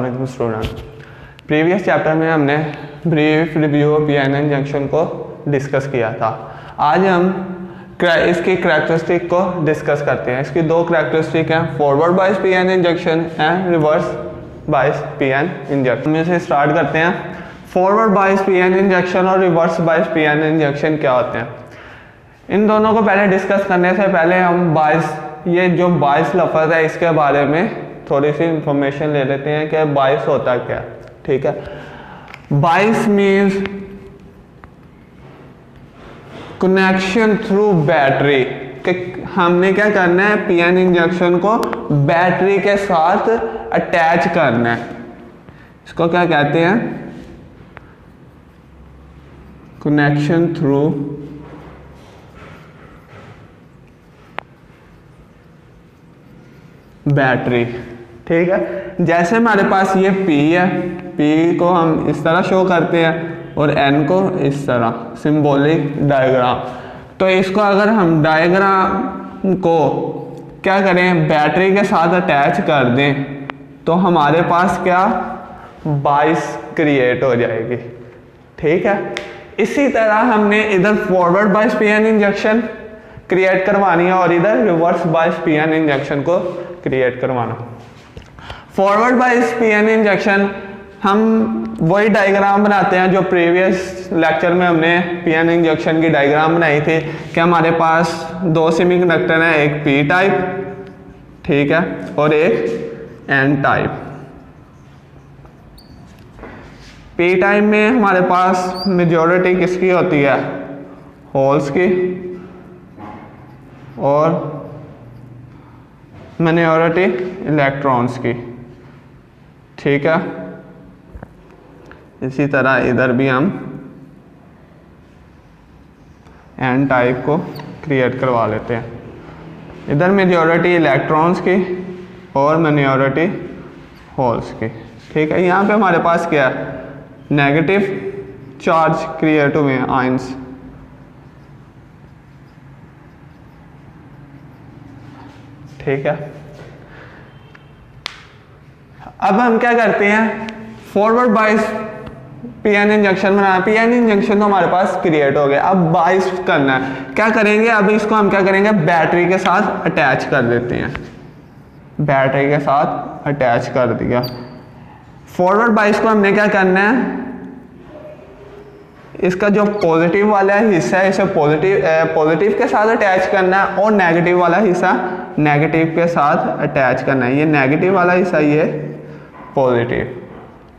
Student, previous chapter में हमने brief review of PNN junction को डिस्कस किया था। आज हम इसकी करैक्टरिस्टिक को डिस्कस करते हैं। इसकी दो करैक्टरिस्टिक हैं, forward bias PNN junction and reverse bias PNN junction. हम इसे स्टार्ट करते हैं। फॉरवर्ड बायस पीएनएन जंक्शन और रिवर्स बायस पीएनएन जंक्शन क्या होते हैं, इन दोनों को पहले डिस्कस करने से पहले हम बायस, ये जो बायस लफ्ज़ है इसके बारे में थोड़ी सी इंफॉर्मेशन ले लेते हैं कि बायस होता क्या। ठीक है, बायस मीन्स कनेक्शन थ्रू बैटरी, कि हमने क्या करना है, पीएनएन जंक्शन को बैटरी के साथ अटैच करना है। इसको क्या कहते हैं, कनेक्शन थ्रू बैटरी। ठीक है, जैसे हमारे पास ये P है, P को हम इस तरह शो करते हैं और N को इस तरह, सिंबॉलिक डायग्राम। तो इसको अगर हम डायग्राम को क्या करें, बैटरी के साथ अटैच कर दें तो हमारे पास क्या, बायस क्रिएट हो जाएगी। ठीक है, इसी तरह हमने इधर forward bias PNN junction create करवानी है और इधर रिवर्स बायस पीएनएन जंक्शन को क्रिएट करवाना। फॉरवर्ड बायस पीएनएन जंक्शन हम वही डायग्राम बनाते हैं जो प्रीवियस लेक्चर में हमने पीएनएन जंक्शन की डायग्राम बनाई थी, कि हमारे पास दो सेमीकंडक्टर हैं, एक पी टाइप, ठीक है, और एक एन टाइप। पी टाइप में हमारे पास मेजॉरिटी किसकी होती है, होल्स की, और माइनॉरिटी इलेक्ट्रॉन्स की। ठीक है, इसी तरह इधर भी हम एन टाइप को क्रिएट करवा लेते हैं। इधर मेजॉरिटी इलेक्ट्रॉन्स की और माइनॉरिटी होल्स की। ठीक है, यहाँ पे हमारे पास क्या है, नेगेटिव चार्ज क्रिएट हुए हैं, आयंस। ठीक है, अब हम क्या करते हैं, फॉरवर्ड बायस पीएनएन जंक्शन बनाना। पीएनएन जंक्शन तो हमारे पास क्रिएट हो गया, अब बायस करना है। क्या करेंगे, अब इसको हम क्या करेंगे, बैटरी के साथ अटैच कर देते हैं। बैटरी के साथ अटैच कर दिया। फॉरवर्ड बायस को हमने क्या करना है, इसका जो पॉजिटिव वाला हिस्सा है इसे पॉजिटिव के साथ अटैच करना है, और नेगेटिव वाला हिस्सा नेगेटिव के साथ अटैच करना है। ये नेगेटिव वाला हिस्सा, ये पॉजिटिव।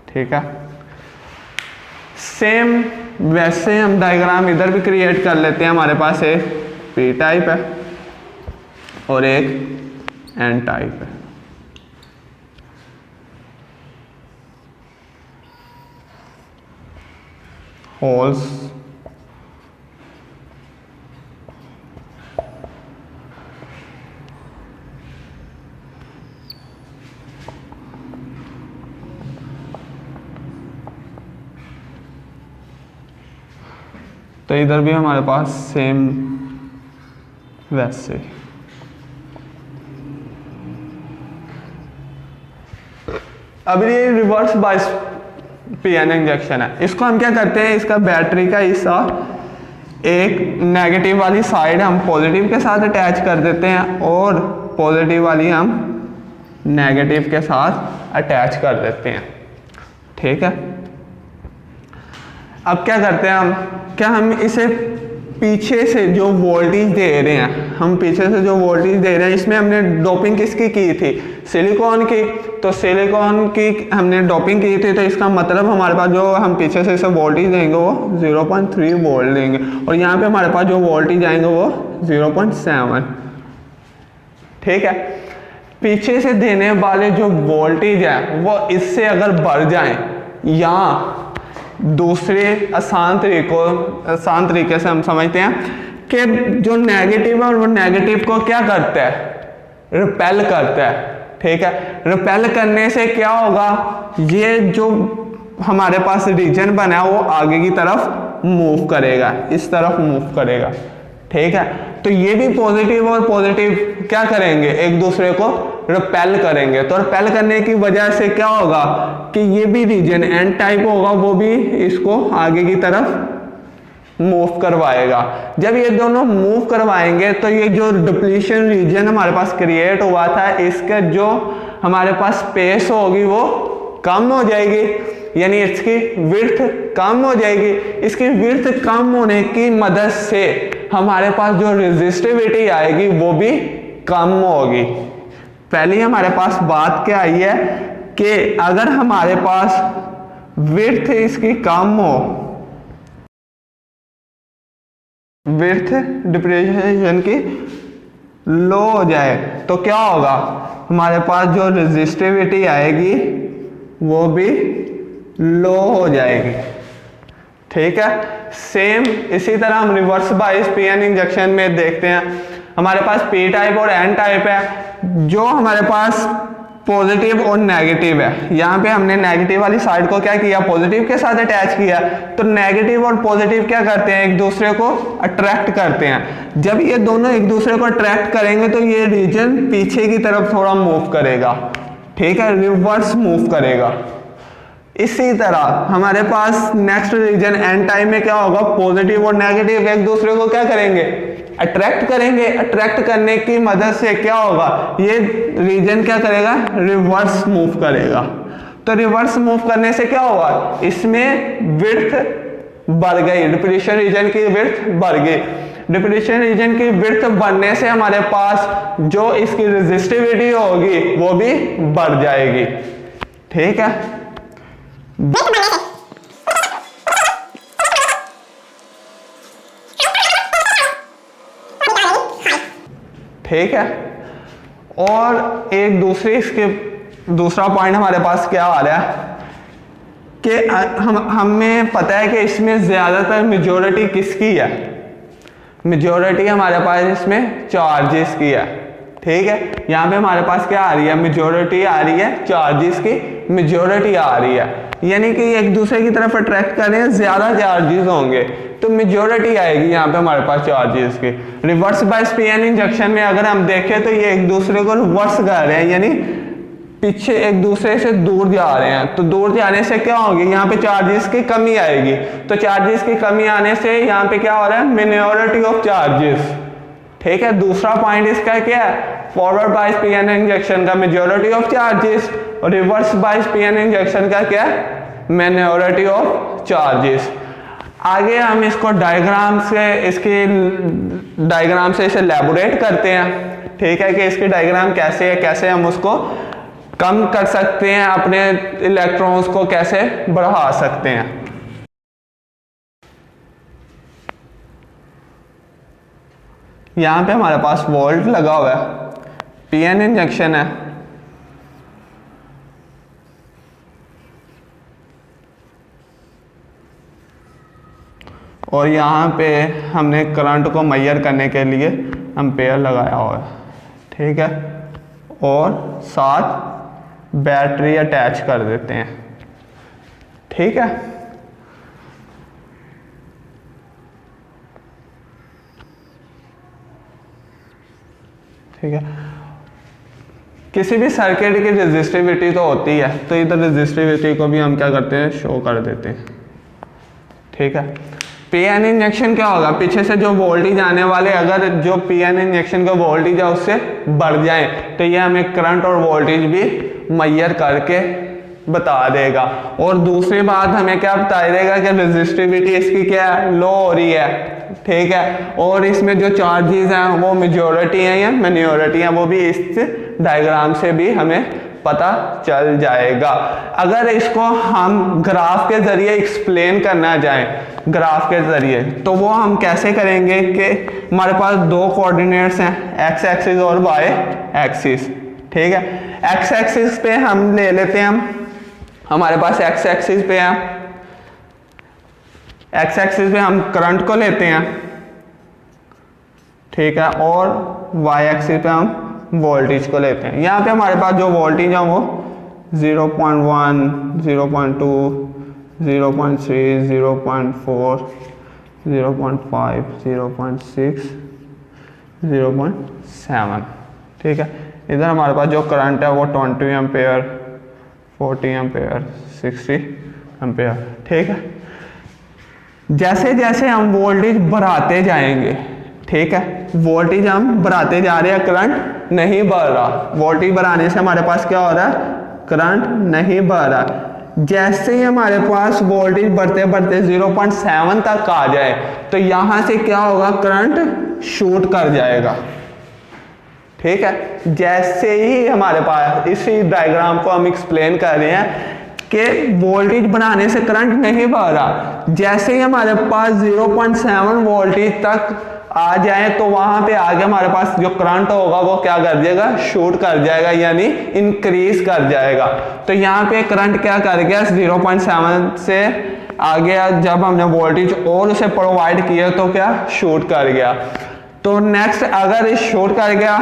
ठीक है, सेम वैसे हम डायग्राम इधर भी क्रिएट कर लेते हैं। हमारे पास एक पी टाइप है और एक एन टाइप है। होल्स तो इधर भी हमारे पास सेम वैसे। अब ये रिवर्स बायस पीएनएन जंक्शन है, इसको हम क्या करते हैं, इसका बैटरी का हिस्सा एक नेगेटिव वाली साइड हम पॉजिटिव के साथ अटैच कर देते हैं और पॉजिटिव वाली हम नेगेटिव के साथ अटैच कर देते हैं। ठीक है, अब क्या करते हैं हम इसे पीछे से जो वोल्टेज दे रहे हैं, हम पीछे से जो वोल्टेज दे रहे हैं, इसमें हमने डोपिंग किसकी की थी, सिलिकॉन की। तो सिलिकॉन की हमने डोपिंग की थी, तो इसका मतलब हमारे पास जो हम पीछे से इसे वोल्टेज देंगे वो 0.3 वोल्ट देंगे, और यहाँ पे हमारे पास जो वोल्टेज आएंगे वो 0.7। ठीक है, पीछे से देने वाले जो वोल्टेज है वो इससे अगर बढ़ जाए, या दूसरे आसान तरीके से हम समझते हैं कि जो नेगेटिव है वो नेगेटिव को क्या करता है, रिपेल करता है। ठीक है, रिपेल करने से क्या होगा, ये जो हमारे पास रीजन बना है वो आगे की तरफ मूव करेगा, इस तरफ मूव करेगा। ठीक है। तो ये भी पॉजिटिव और पॉजिटिव क्या करेंगे, एक दूसरे को रिपेल करेंगे। तो रिपेल करने की वजह से क्या होगा कि ये भी रीजन एन टाइप होगा, वो भी इसको आगे की तरफ मूव करवाएगा। जब ये दोनों मूव करवाएंगे तो ये जो डिप्लीशन रीजन हमारे पास क्रिएट हुआ था, इसका जो हमारे पास स्पेस होगी वो कम हो जाएगी, यानी इसकी विड्थ कम हो जाएगी। इसकी विड्थ कम होने की मदद से हमारे पास जो रेजिस्टिविटी आएगी वो भी कम होगी। पहले हमारे पास बात क्या आई है कि अगर हमारे पास विड्थ इसकी कम हो, विड्थ डिप्रेशन की लो हो जाए, तो क्या होगा, हमारे पास जो रेजिस्टिविटी आएगी वो भी लो हो जाएगी। ठीक है। सेम इसी तरह हम रिवर्स बायस पीएन इंजेक्शन में देखते हैं। हमारे पास पी टाइप और एन टाइप है। जो हमारे पास पॉजिटिव और नेगेटिव है, यहाँ पे हमने नेगेटिव वाली साइड को क्या किया, पॉजिटिव के साथ अटैच किया। तो नेगेटिव और पॉजिटिव क्या करते हैं, एक दूसरे को अट्रैक्ट करते हैं। जब ये दोनों एक दूसरे को अट्रैक्ट करेंगे तो ये रीजन पीछे की तरफ थोड़ा मूव करेगा। ठीक है, रिवर्स मूव करेगा। इसी तरह हमारे पास नेक्स्ट रीजन एन टाइप में क्या होगा, पॉजिटिव और नेगेटिव एक दूसरे को क्या करेंगे, अट्रैक्ट करेंगे। अट्रैक्ट करने की मदद से क्या होगा, ये रीजन क्या करेगा, रिवर्स मूव करेगा। तो रिवर्स मूव करने से क्या होगा, इसमें विड्थ बढ़ गई, डिप्रेशन रीजन की विड्थ बढ़ गई। डिप्रेशन रीजन की विड्थ बढ़ने से हमारे पास जो इसकी रेजिस्टिविटी होगी वो भी बढ़ जाएगी। ठीक है। ठीक है। और एक दूसरा पॉइंट हमारे पास क्या आ रहा है कि हमें पता है कि इसमें ज्यादातर मेजॉरिटी किसकी है, मेजॉरिटी हमारे पास इसमें चार्जेस की है। ठीक है, यहाँ पे हमारे पास क्या आ रही है, मेजॉरिटी आ रही है, चार्जेस की मेजॉरिटी आ रही है, यानी कि एक दूसरे की तरफ अट्रैक्ट कर रहे हैं, ज्यादा चार्जेस होंगे तो मेजॉरिटी आएगी यहाँ पे हमारे पास चार्जेस की। रिवर्स बायस पीएन इंजेक्शन में अगर हम देखें तो ये एक दूसरे को रिवर्स कर रहे हैं, यानी पीछे एक दूसरे से दूर जा रहे हैं। तो दूर जाने से क्या होगी, यहाँ पे चार्जेस की कमी आएगी। तो चार्जेस की कमी आने से यहाँ पे क्या हो रहा है, मिनोरिटी ऑफ चार्जेस। ठीक है। दूसरा पॉइंट इसका क्या है, फॉरवर्ड बायस पीएन इंजेक्शन का मेजॉरिटी ऑफ चार्जेस और रिवर्स बायस पीएन इंजेक्शन का क्या है, मिनोरिटी ऑफ चार्जेस। आगे हम इसको डायग्राम से इसे लैबोरेट करते हैं। ठीक है, कि इसकी डायग्राम कैसे है, कैसे हम उसको कम कर सकते हैं, अपने इलेक्ट्रॉन्स को कैसे बढ़ा सकते हैं। यहाँ पे हमारे पास वोल्ट लगा हुआ है, पीएन इंजेक्शन है। और यहाँ पे हमने करंट को मेजर करने के लिए एम्पेयर लगाया हुआ है। ठीक है, और साथ बैटरी अटैच कर देते हैं। ठीक है। ठीक है, किसी भी सर्किट की रेजिस्टिविटी तो होती है, तो इधर रेजिस्टिविटी को भी हम क्या करते हैं, शो कर देते हैं। ठीक है। पीएन इंजेक्शन क्या होगा, पीछे से जो वोल्टेज आने वाले, अगर जो पीएन इंजेक्शन का वोल्टेज है उससे बढ़ जाए तो ये हमें करंट और वोल्टेज भी मेजर करके बता देगा। और दूसरी बात हमें क्या बता देगा कि रेजिस्टिविटी इसकी क्या है, लो हो रही है। ठीक है। और इसमें जो चार्जेस हैं वो मेजॉरिटी हैं या मिनोरिटी हैं, वो भी इस डायग्राम से भी हमें पता चल जाएगा। अगर इसको हम ग्राफ के जरिए एक्सप्लेन करना चाहें, ग्राफ के जरिए, तो वो हम कैसे करेंगे कि हमारे पास दो कोऑर्डिनेट्स हैं, एक्स एक्सिस और वाई एक्सिस। ठीक है। एक्स एक्सिस पे हम ले लेते हैं, हमारे पास एक्स एक्सिस पे है, एक्स एक्सिस पे हम करंट को लेते हैं। ठीक है। और वाई एक्सिस पे हम वोल्टेज को लेते हैं। यहाँ पे हमारे पास जो वोल्टेज है वो 0.1, 0.2, 0.3, 0.4, 0.5, 0.6, 0.7। ठीक है, इधर हमारे पास जो करंट है वो 20 एम्पेयर, 40 एम्पेयर, 60 एम्पेयर। ठीक है, जैसे जैसे हम वोल्टेज बढ़ाते जाएंगे, ठीक है, वोल्टेज हम बढ़ाते जा रहे हैं, करंट नहीं बढ़ रहा। वोल्टेज बढ़ाने से हमारे पास क्या हो रहा है, करंट नहीं बढ़ रहा। जैसे ही हमारे पास वोल्टेज बढ़ते बढ़ते 0.7 तक आ जाए तो यहां से क्या होगा, करंट शूट कर जाएगा। ठीक है, जैसे ही हमारे पास, इसी डायग्राम को हम एक्सप्लेन कर रहे हैं कि वोल्टेज बढ़ाने से करंट नहीं बढ़ रहा, जैसे ही हमारे पास 0.7 वोल्टेज तक आ जाए तो वहां पे आगे हमारे पास जो करंट होगा वो क्या कर देगा, शूट कर जाएगा, यानी इंक्रीज कर जाएगा। तो यहाँ पे करंट क्या कर गया, 0.7 से आ गया, जब हमने वोल्टेज और उसे प्रोवाइड किया तो क्या शूट कर गया। तो नेक्स्ट, अगर इस शूट कर गया,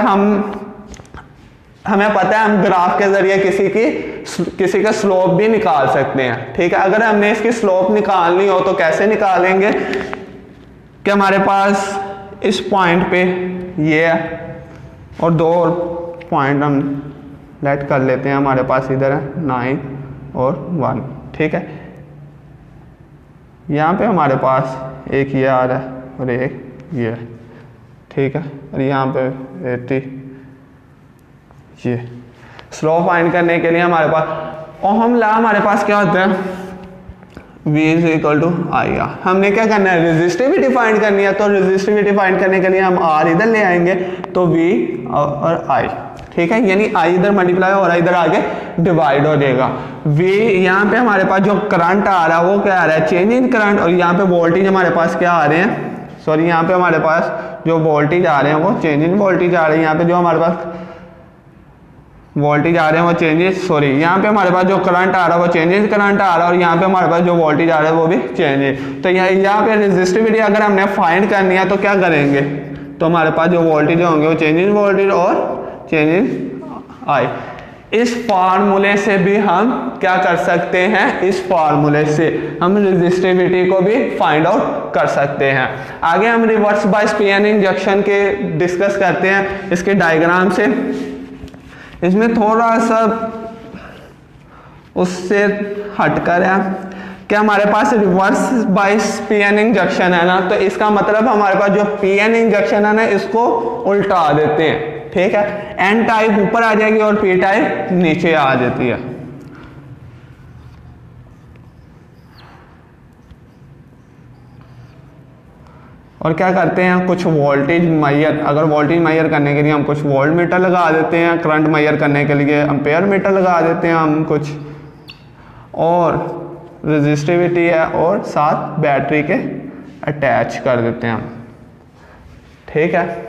हमें पता है हम ग्राफ के जरिए किसी का स्लोप भी निकाल सकते हैं। ठीक है, अगर हमने इसकी स्लोप निकालनी हो तो कैसे निकालेंगे कि हमारे पास इस पॉइंट पे ये है और दो और पॉइंट हम लेट कर लेते हैं, हमारे पास इधर है 9 और 1। ठीक है, यहाँ पे हमारे पास एक ये आ रहा है और एक ये। ठीक है, और यहाँ पे 80। ये स्लोप फाइंड करने के लिए हमारे पास ओहम लॉ हमारे पास क्या होता है, V is equal to I R. हमने क्या करना है, रेजिस्टिविटी फाइंड करनी है, तो रेजिस्टिविटी फाइंड करने के लिए हम R इधर ले आएंगे, तो V और I। ठीक है, यानी I इधर मल्टीप्लाई हो रहा है, इधर आगे डिवाइड हो जाएगा। V यहाँ पे हमारे पास जो करंट आ रहा है वो क्या आ रहा है, चेंज इन करंट, और यहाँ पे वोल्टेज हमारे पास क्या आ रहे हैं, सॉरी यहाँ पे हमारे पास जो वोल्टेज आ रहे हैं वो चेंज इन वोल्टेज आ रहे हैं। यहाँ पे जो हमारे पास वोल्टेज आ रहे हैं वो चेंजेस, सॉरी यहाँ पे हमारे पास जो करंट आ रहा है वो चेंजेस करंट आ रहा है, और यहाँ पे हमारे पास जो वोल्टेज आ रहा है वो भी चेंजेस। तो यहाँ पे रेजिस्टिविटी अगर हमने फाइंड करनी है तो क्या करेंगे, तो हमारे पास जो वोल्टेज होंगे वो चेंजेस वोल्टेज और चेंजेस आई। इस फार्मूले से भी हम क्या कर सकते हैं, इस फार्मूले से हम रेजिस्टिविटी को भी फाइंड आउट कर सकते हैं। आगे हम रिवर्स बायस पीएन इंजेक्शन के डिस्कस करते हैं इसके डायग्राम से। इसमें थोड़ा सा उससे हटकर है कि हमारे पास रिवर्स बायस पीएन इंजेक्शन है ना, तो इसका मतलब हमारे पास जो पीएन इंजेक्शन है ना इसको उल्टा देते हैं। ठीक है, एन टाइप ऊपर आ जाएगी और पी टाइप नीचे आ जाती है। और क्या करते हैं, कुछ वोल्टेज मेजर, अगर वोल्टेज मेजर करने के लिए हम कुछ वोल्ट मीटर लगा देते हैं, करंट मेजर करने के लिए एम्पेयर मीटर लगा देते हैं हम कुछ, और रेजिस्टिविटी है और साथ बैटरी के अटैच कर देते हैं हम। ठीक है,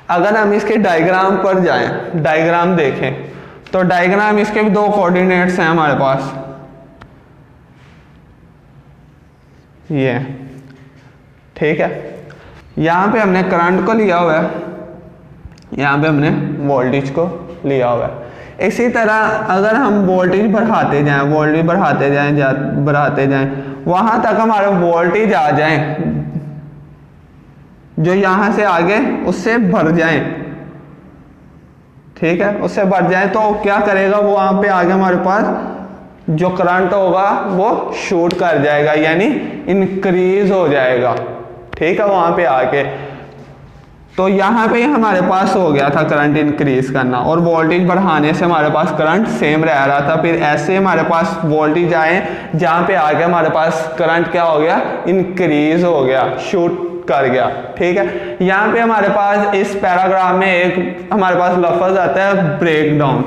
अगर हम इसके डायग्राम पर जाएं, डायग्राम देखें तो डायग्राम इसके भी दो कोऑर्डिनेट्स हैं हमारे पास, ये। ठीक है, यहाँ पे हमने करंट को लिया हुआ है, यहाँ पे हमने वोल्टेज को लिया हुआ है। इसी तरह अगर हम वोल्टेज बढ़ाते जाएं, वोल्टेज बढ़ाते जाएं, बढ़ाते जाएं, वहाँ तक हमारे वोल्टेज आ जाएं जो यहाँ से आगे उससे बढ़ जाएं। ठीक है, उससे बढ़ जाए तो क्या करेगा, वो वहाँ पे आगे हमारे पास जो करंट होगा वो शूट कर जाएगा, यानी इंक्रीज हो जाएगा। ठीक है, वहाँ पे आके तो यहाँ पे हमारे पास हो गया था करंट इंक्रीज करना, और वोल्टेज बढ़ाने से हमारे पास करंट सेम रह रहा था। फिर ऐसे हमारे पास वोल्टेज आए जहाँ पे आगे हमारे पास करंट क्या हो गया, इंक्रीज हो गया, शूट कर गया। ठीक है, यहाँ पे हमारे पास इस पैराग्राफ में एक हमारे पास लफ्ज आता है breakdown.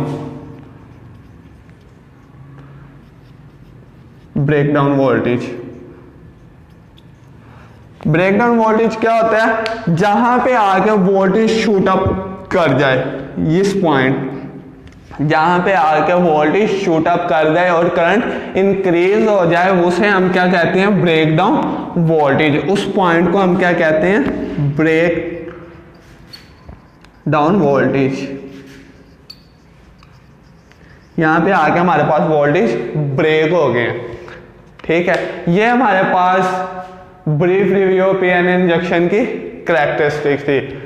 Breakdown voltage, breakdown voltage क्या होता है, जहां पे आके वोल्टेज शूट अप कर जाए, इस पॉइंट जहां पे आके वोल्टेज शूट अप कर जाए और करंट इंक्रीज हो जाए, उसे हम क्या कहते हैं, ब्रेकडाउन वोल्टेज। उस पॉइंट को हम क्या कहते हैं, ब्रेक डाउन वोल्टेज। यहां पे आके हमारे पास वोल्टेज ब्रेक हो गए। ठीक है, ये हमारे पास ब्रीफ रिव्यू पीएन इंजेक्शन की करेक्टरिस्टिक्स थी।